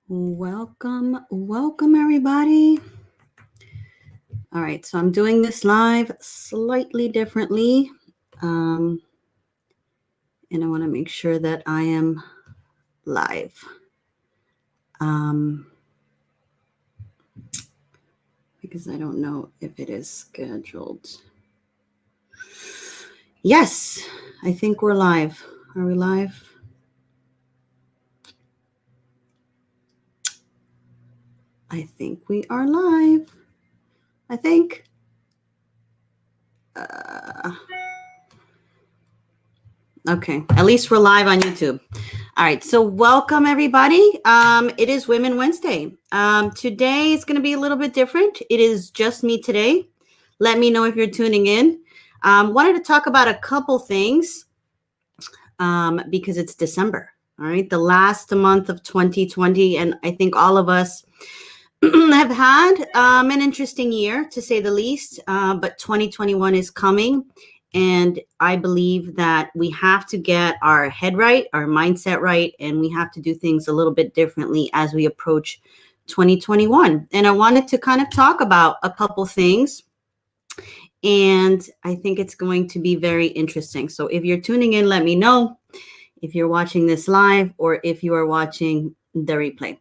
Welcome everybody. All right, so I'm doing this live slightly differently. And I want to make sure that I am live. Because I don't know if it is scheduled. Yes, I think we're live. Are we live? I think we are live. I think. Okay, at least we're live on YouTube. All right, so welcome everybody. It is Women Wednesday. Today is going to be a little bit different. It is just me today. Let me know if you're tuning in. Wanted to talk about a couple things because it's December. All right, the last month of 2020, and I think all of us have had an interesting year, to say the least. But 2021 is coming. And I believe that we have to get our head right, our mindset right, and we have to do things a little bit differently as we approach 2021. And I wanted to kind of talk about a couple things. And I think it's going to be very interesting. So if you're tuning in, let me know if you're watching this live or if you are watching the replay.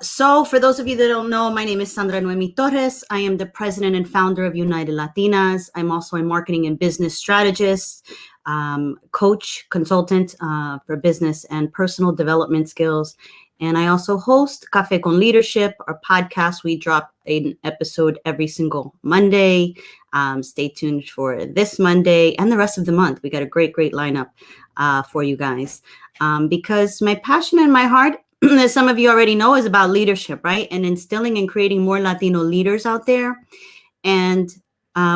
So for those of you that don't know, my name is Sandra Noemi Torres. I am the president and founder of United Latinas. I'm also a marketing and business strategist, coach, consultant for business and personal development skills. And I also host Café con Leadership, our podcast. We drop an episode every single Monday. Stay tuned for this Monday and the rest of the month. We got a great lineup for you guys. Because my passion and my heart, as some of you already know, is about leadership, right? And instilling and creating more Latino leaders out there. And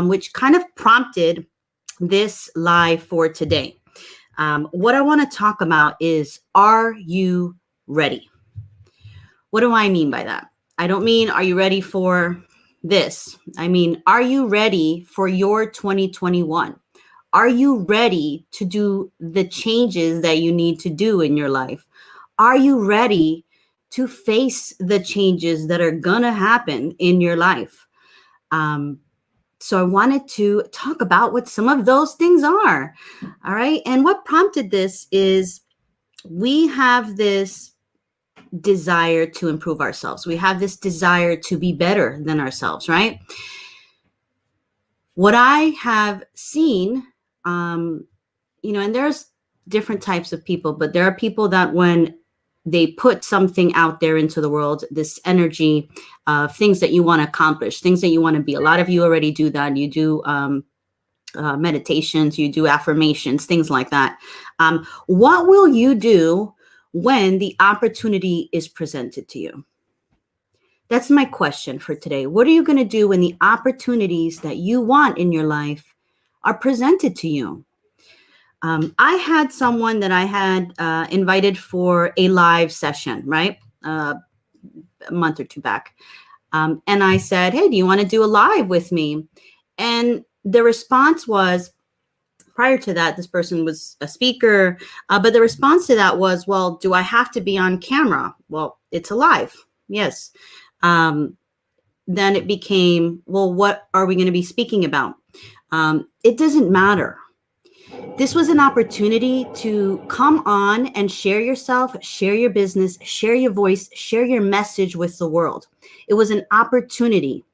which kind of prompted this live for today. What I want to talk about is, are you ready? What do I mean by that? I don't mean, are you ready for this? I mean, are you ready for your 2021? Are you ready to do the changes that you need to do in your life? Are you ready to face the changes that are gonna happen in your life? So I wanted to talk about what some of those things are. All right. And what prompted this is we have this desire to improve ourselves. We have this desire to be better than ourselves, right? What I have seen, and there's different types of people, but there are people that when they put something out there into the world, this energy of things that you want to accomplish, things that you want to be. A lot of you already do that. You do meditations, you do affirmations, things like that. What will you do when the opportunity is presented to you? That's my question for today. What are you going to do when the opportunities that you want in your life are presented to you? I had someone that I had invited for a live session, right? A month or two back. And I said, hey, do you want to do a live with me? And the response was, prior to that, this person was a speaker, but the response to that was, well, do I have to be on camera? Well, it's a live. Yes. Then it became, well, what are we going to be speaking about? It doesn't matter. This was an opportunity to come on and share yourself, share your business, share your voice, share your message with the world. It was an opportunity.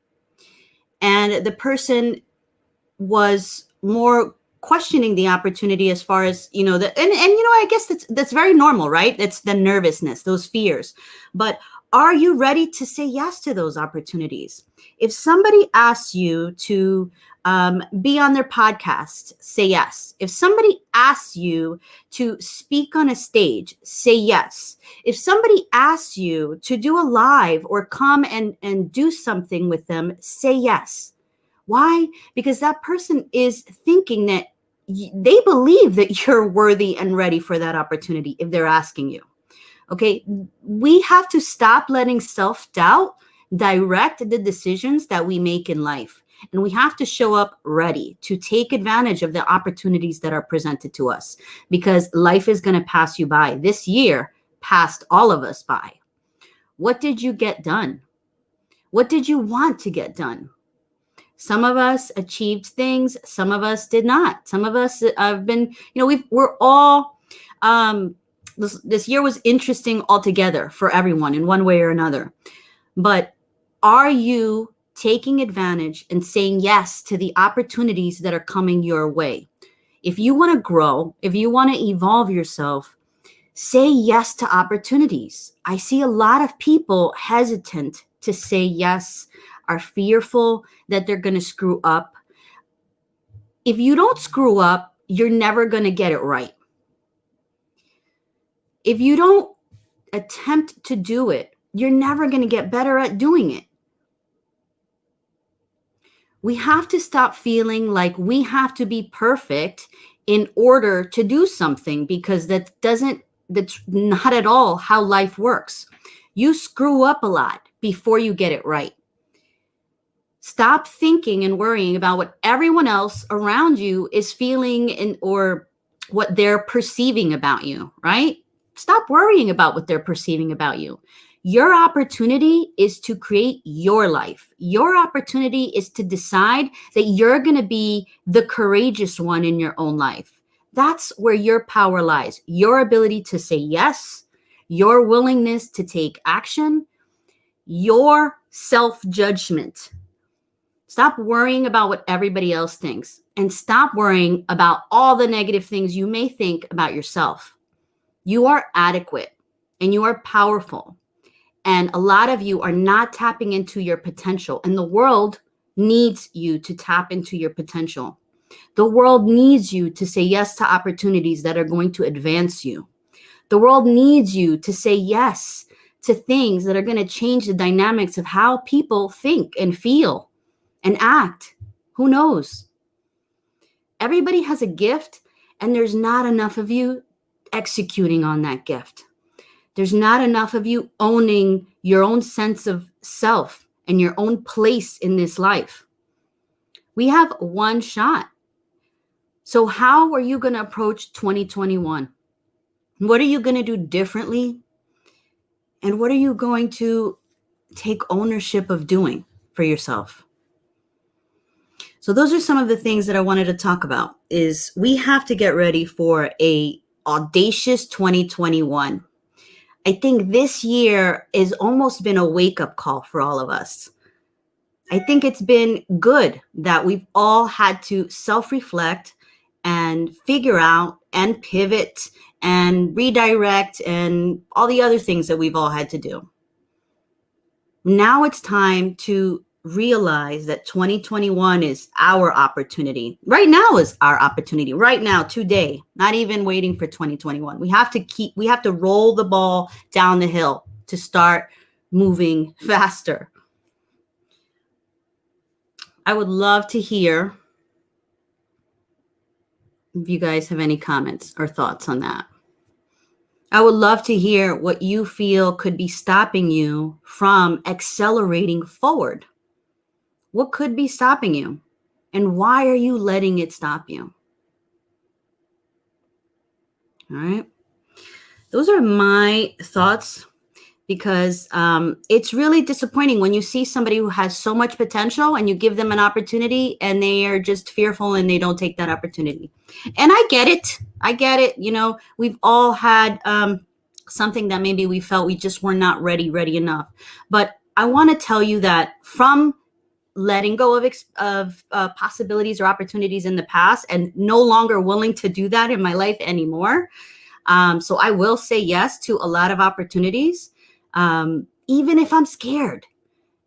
And the person was more questioning the opportunity as far as, I guess that's very normal, right? It's the nervousness, those fears. But are you ready to say yes to those opportunities? If somebody asks you to be on their podcast, say yes. If somebody asks you to speak on a stage, say yes. If somebody asks you to do a live or come and do something with them, say yes. Why? Because that person is thinking that they believe that you're worthy and ready for that opportunity if they're asking you. Okay, we have to stop letting self-doubt direct the decisions that we make in life. And we have to show up ready to take advantage of the opportunities that are presented to us, because life is going to pass you by. This year passed all of us by. What did you get done? What did you want to get done? Some of us achieved things. Some of us did not. Some of us have been, we're all, this year was interesting altogether for everyone in one way or another. But are you taking advantage and saying yes to the opportunities that are coming your way? If you want to grow, if you want to evolve yourself, say yes to opportunities. I see a lot of people hesitant to say yes, are fearful that they're going to screw up. If you don't screw up, you're never going to get it right. If you don't attempt to do it, you're never going to get better at doing it. We have to stop feeling like we have to be perfect in order to do something, because that's not at all how life works. You screw up a lot before you get it right. Stop thinking and worrying about what everyone else around you is feeling or what they're perceiving about you, right? Stop worrying about what they're perceiving about you. Your opportunity is to create your life. Your opportunity is to decide that you're going to be the courageous one in your own life. That's where your power lies. Your ability to say yes, your willingness to take action, your self-judgment. Stop worrying about what everybody else thinks, and stop worrying about all the negative things you may think about yourself. You are adequate and you are powerful. And a lot of you are not tapping into your potential, and the world needs you to tap into your potential. The world needs you to say yes to opportunities that are going to advance you. The world needs you to say yes to things that are going to change the dynamics of how people think and feel and act. Who knows? Everybody has a gift, and there's not enough of you executing on that gift. There's not enough of you owning your own sense of self and your own place in this life. We have one shot. So how are you going to approach 2021? What are you going to do differently? And what are you going to take ownership of doing for yourself? So those are some of the things that I wanted to talk about. Is we have to get ready for a audacious 2021. I think this year has almost been a wake-up call for all of us. I think it's been good that we've all had to self-reflect and figure out and pivot and redirect and all the other things that we've all had to do. Now it's time to realize that 2021 is our opportunity. Right now is our opportunity. Right now, today, not even waiting for 2021. We have to roll the ball down the hill to start moving faster. I would love to hear if you guys have any comments or thoughts on that. I would love to hear what you feel could be stopping you from accelerating forward. What could be stopping you? And why are you letting it stop you? All right. Those are my thoughts, because it's really disappointing when you see somebody who has so much potential and you give them an opportunity and they are just fearful and they don't take that opportunity. And I get it. We've all had something that maybe we felt we just were not ready enough. But I want to tell you that from letting go of possibilities or opportunities in the past and no longer willing to do that in my life anymore. So I will say yes to a lot of opportunities, even if I'm scared,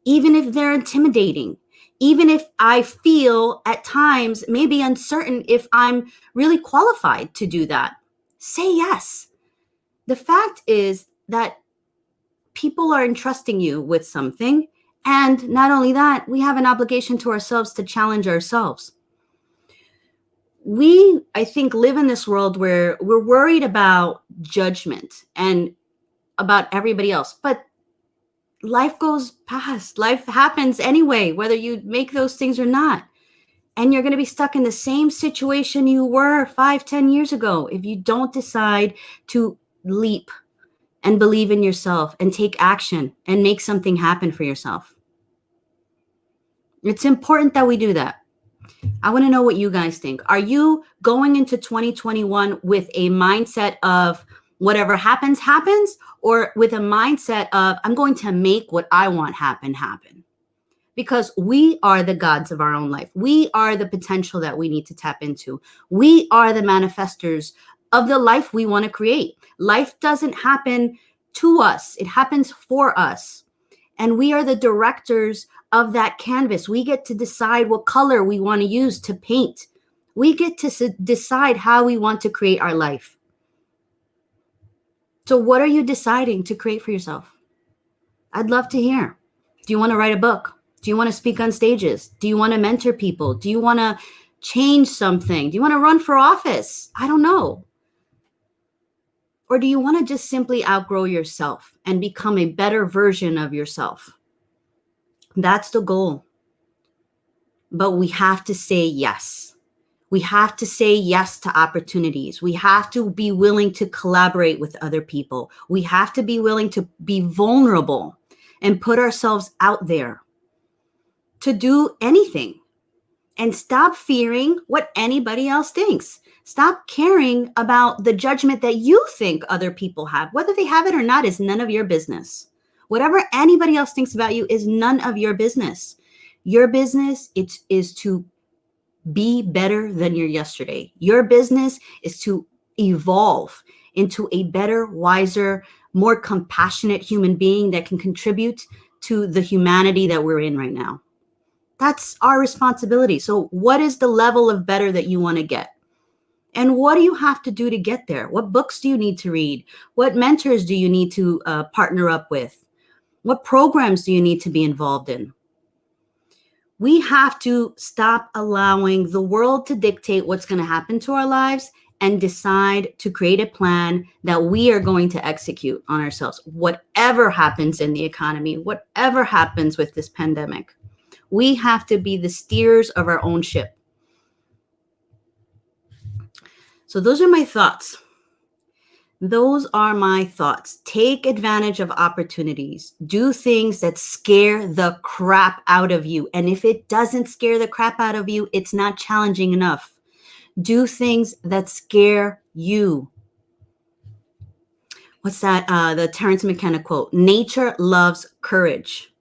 even if they're intimidating, even if I feel at times maybe uncertain if I'm really qualified to do that. Say yes. The fact is that people are entrusting you with something. And not only that, we have an obligation to ourselves to challenge ourselves. We, I think, live in this world where we're worried about judgment and about everybody else. But life goes past. Life happens anyway, whether you make those things or not. And you're going to be stuck in the same situation you were 5-10 years ago if you don't decide to leap and believe in yourself and take action and make something happen for yourself. It's important that we do that. I want to know what you guys think. Are you going into 2021 with a mindset of whatever happens, happens, or with a mindset of I'm going to make what I want happen? Because we are the gods of our own life. We are the potential that we need to tap into. We are the manifestors of the life we want to create. Life doesn't happen to us. It happens for us. And we are the directors of that canvas. We get to decide what color we want to use to paint. We get to decide how we want to create our life. So what are you deciding to create for yourself? I'd love to hear. Do you want to write a book? Do you want to speak on stages? Do you want to mentor people? Do you want to change something? Do you want to run for office? I don't know. Or do you want to just simply outgrow yourself and become a better version of yourself? That's the goal. But we have to say yes. We have to say yes to opportunities. We have to be willing to collaborate with other people. We have to be willing to be vulnerable and put ourselves out there to do anything, and stop fearing what anybody else thinks. Stop caring about the judgment that you think other people have. Whether they have it or not is none of your business. Whatever anybody else thinks about you is none of your business. Your business is to be better than your yesterday. Your business is to evolve into a better, wiser, more compassionate human being that can contribute to the humanity that we're in right now. That's our responsibility. So what is the level of better that you want to get? And what do you have to do to get there? What books do you need to read? What mentors do you need to partner up with? What programs do you need to be involved in? We have to stop allowing the world to dictate what's going to happen to our lives and decide to create a plan that we are going to execute on ourselves. Whatever happens in the economy, whatever happens with this pandemic, we have to be the steers of our own ship. So those are my thoughts. Those are my thoughts. Take advantage of opportunities. Do things that scare the crap out of you. And if it doesn't scare the crap out of you, it's not challenging enough. Do things that scare you. What's that? The Terence McKenna quote. Nature loves courage.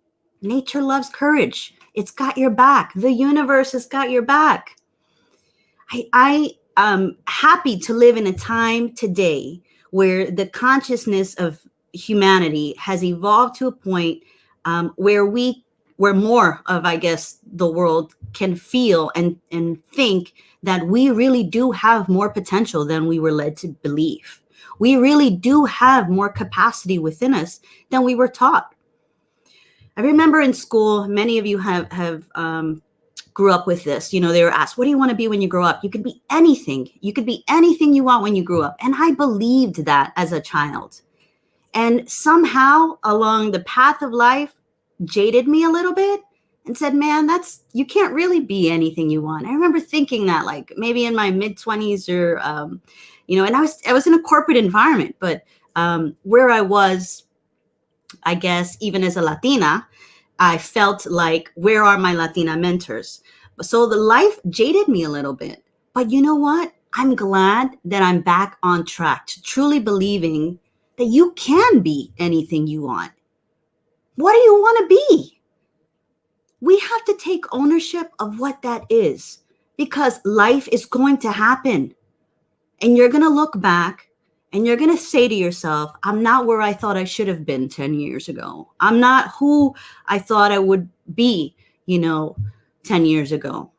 Nature loves courage. It's got your back. The universe has got your back. I am happy to live in a time today where the consciousness of humanity has evolved to a point where more of, I guess, the world can feel and think that we really do have more potential than we were led to believe. We really do have more capacity within us than we were taught. I remember in school, many of you have grew up with this. You know, they were asked, what do you want to be when you grow up? You could be anything. You could be anything you want when you grew up. And I believed that as a child. And somehow along the path of life jaded me a little bit and said, man, you can't really be anything you want. I remember thinking that like maybe in my mid-20s or, and I was in a corporate environment, but where I was, I guess, even as a Latina, I felt like, where are my Latina mentors? So the life jaded me a little bit. But you know what? I'm glad that I'm back on track to truly believing that you can be anything you want. What do you want to be? We have to take ownership of what that is, because life is going to happen. And you're going to look back and you're going to say to yourself, I'm not where I thought I should have been 10 years ago. I'm not who I thought I would be, 10 years ago.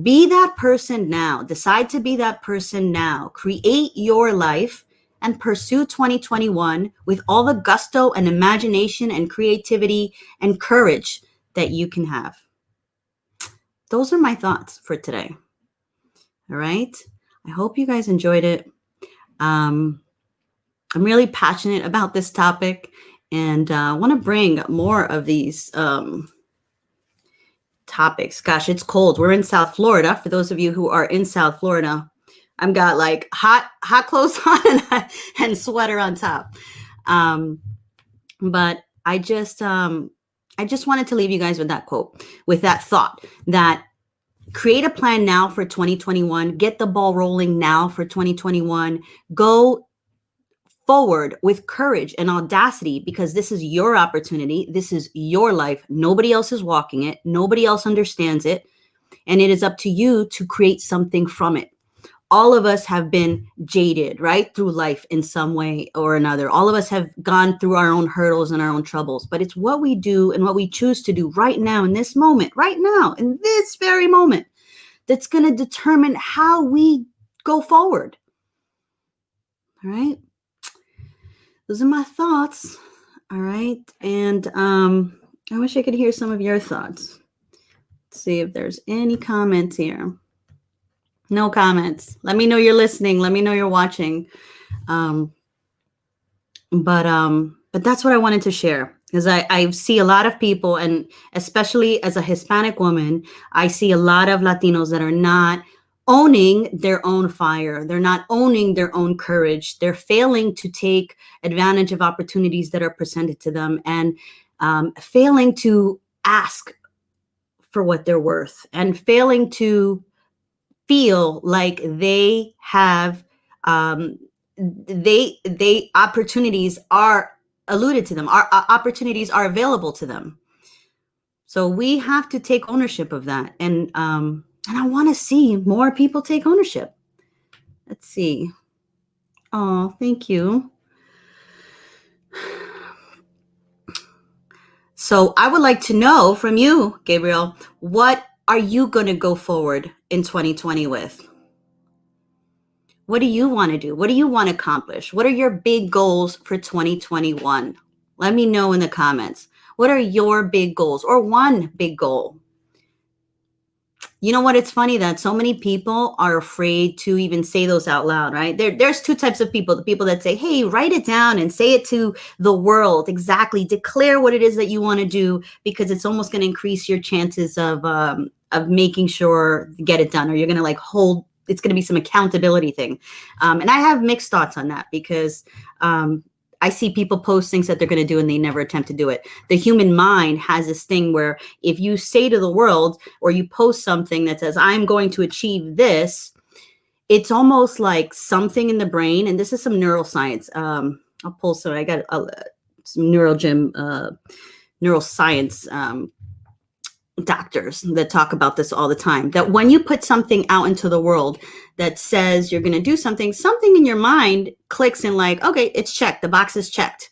Be that person now. Decide to be that person now. Create your life and pursue 2021 with all the gusto and imagination and creativity and courage that you can have. Those are my thoughts for today. All right. I hope you guys enjoyed it. I'm really passionate about this topic and want to bring more of these topics. Gosh, it's cold. We're in South Florida. For those of you who are in South Florida, I've got like hot clothes on and sweater on top. Um, but I just wanted to leave you guys with that quote, with that thought that create a plan now for 2021, get the ball rolling now for 2021, go forward with courage and audacity because this is your opportunity. This is your life. Nobody else is walking it. Nobody else understands it. And it is up to you to create something from it. All of us have been jaded, right, through life in some way or another. All of us have gone through our own hurdles and our own troubles, but it's what we do and what we choose to do right now in this moment, right now, in this very moment, that's going to determine how we go forward. All right. Those are my thoughts. All right. And I wish I could hear some of your thoughts. Let's see if there's any comments here. No comments. Let me know you're listening. Let me know you're watching. But that's what I wanted to share, because I see a lot of people, and especially as a Hispanic woman, I see a lot of Latinos that are not owning their own fire. They're not owning their own courage. They're failing to take advantage of opportunities that are presented to them, and failing to ask for what they're worth, and failing to feel like they have they opportunities are alluded to them, our opportunities are available to them. So we have to take ownership of that, and I want to see more people take ownership. Let's see. Oh, thank you. So I would like to know from you, Gabriel, what are you going to go forward in 2020 with? What do you want to do? What do you want to accomplish? What are your big goals for 2021? Let me know in the comments. What are your big goals, or one big goal? You know what? It's funny that so many people are afraid to even say those out loud, right? There's two types of people. The people that say, hey, write it down and say it to the world. Exactly. Declare what it is that you want to do, because it's almost going to increase your chances of making sure to get it done, or you're going to like hold, it's going to be some accountability thing. And I have mixed thoughts on that, because I see people post things that they're going to do and they never attempt to do it. The human mind has this thing where if you say to the world, or you post something that says, I'm going to achieve this, it's almost like something in the brain. And this is some neuroscience. I'll pull some, I got some neuroscience doctors that talk about this all the time, that when you put something out into the world that says you're going to do something, something in your mind clicks and like, okay, it's checked. The box is checked.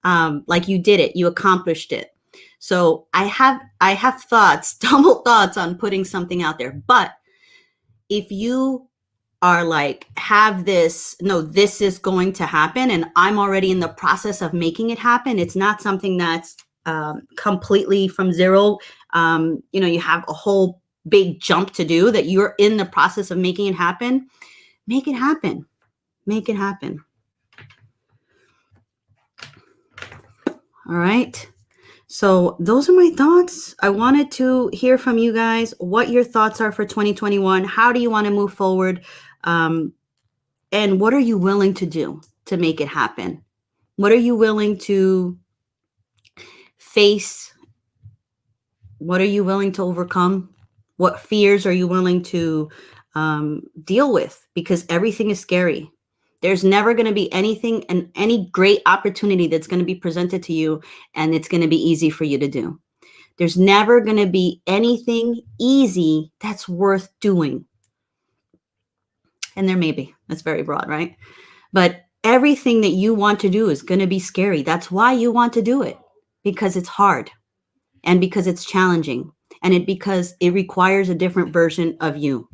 Like you did it, you accomplished it. So I have thoughts, double thoughts on putting something out there. But if you are like, have this, no, this is going to happen, and I'm already in the process of making it happen. It's not something that's completely from zero. You have a whole big jump to do, that you're in the process of making it happen. Make it happen. Make it happen. All right. So those are my thoughts. I wanted to hear from you guys what your thoughts are for 2021. How do you want to move forward? And what are you willing to do to make it happen? What are you willing to face? What are you willing to overcome? What fears are you willing to deal with? Because everything is scary. There's never going to be anything and any great opportunity that's going to be presented to you and it's going to be easy for you to do. There's never going to be anything easy that's worth doing. And there may be. That's very broad, right? But everything that you want to do is going to be scary. That's why you want to do it, because it's hard and because it's challenging, and because it requires a different version of you.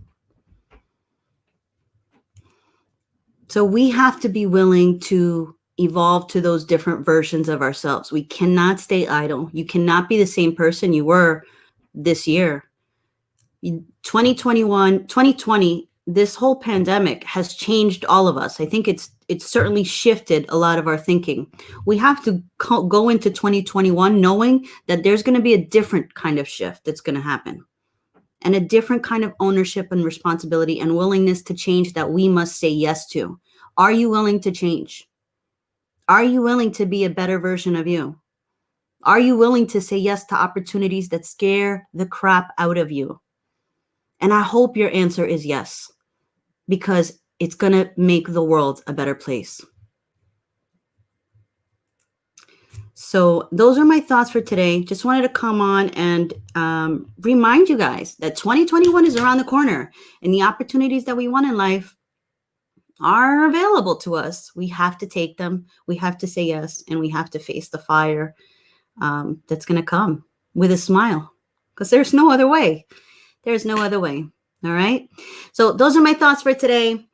So we have to be willing to evolve to those different versions of ourselves. We cannot stay idle. You cannot be the same person you were this year. 2020, this whole pandemic has changed all of us. I think it's certainly shifted a lot of our thinking. We have to go into 2021 knowing that there's going to be a different kind of shift that's going to happen, and a different kind of ownership and responsibility and willingness to change that we must say yes to. Are you willing to change? Are you willing to be a better version of you? Are you willing to say yes to opportunities that scare the crap out of you? And I hope your answer is yes, because it's going to make the world a better place. So those are my thoughts for today. Just wanted to come on and remind you guys that 2021 is around the corner, and the opportunities that we want in life are available to us. We have to take them. We have to say yes, and we have to face the fire that's going to come with a smile, because there's no other way. There's no other way. All right. So those are my thoughts for today.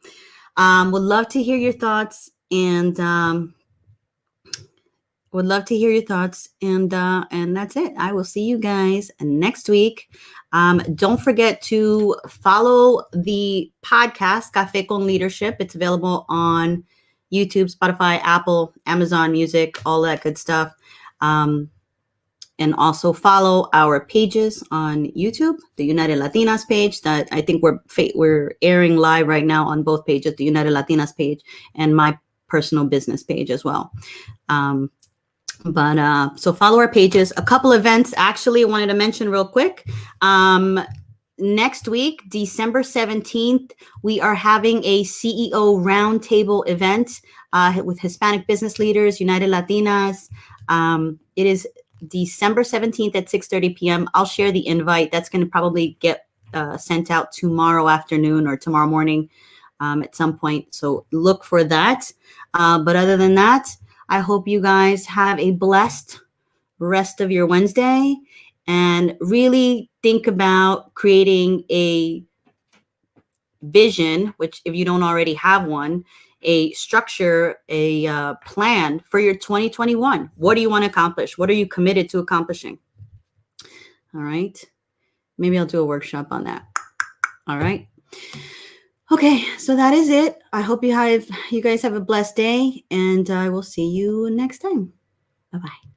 Would love to hear your thoughts, and would love to hear your thoughts. And that's it. I will see you guys next week. Don't forget to follow the podcast Café con Leadership. It's available on YouTube, Spotify, Apple, Amazon Music, all that good stuff. And also follow our pages on YouTube, the United Latinas page that I think we're airing live right now on both pages, the United Latinas page and my personal business page as well. So follow our pages. A couple events actually I wanted to mention real quick. Next week, December 17th, we are having a CEO roundtable event with Hispanic business leaders, United Latinas. It is December 17th at 6:30 p.m. I'll share the invite. That's going to probably get sent out tomorrow afternoon or tomorrow morning at some point. So look for that. But other than that, I hope you guys have a blessed rest of your Wednesday, and really think about creating a vision, which if you don't already have one, a structure, a plan for your 2021. What do you want to accomplish? What are you committed to accomplishing? All right. Maybe I'll do a workshop on that. All right. Okay, so that is it. I hope you guys have a blessed day, and I will see you next time. Bye-bye.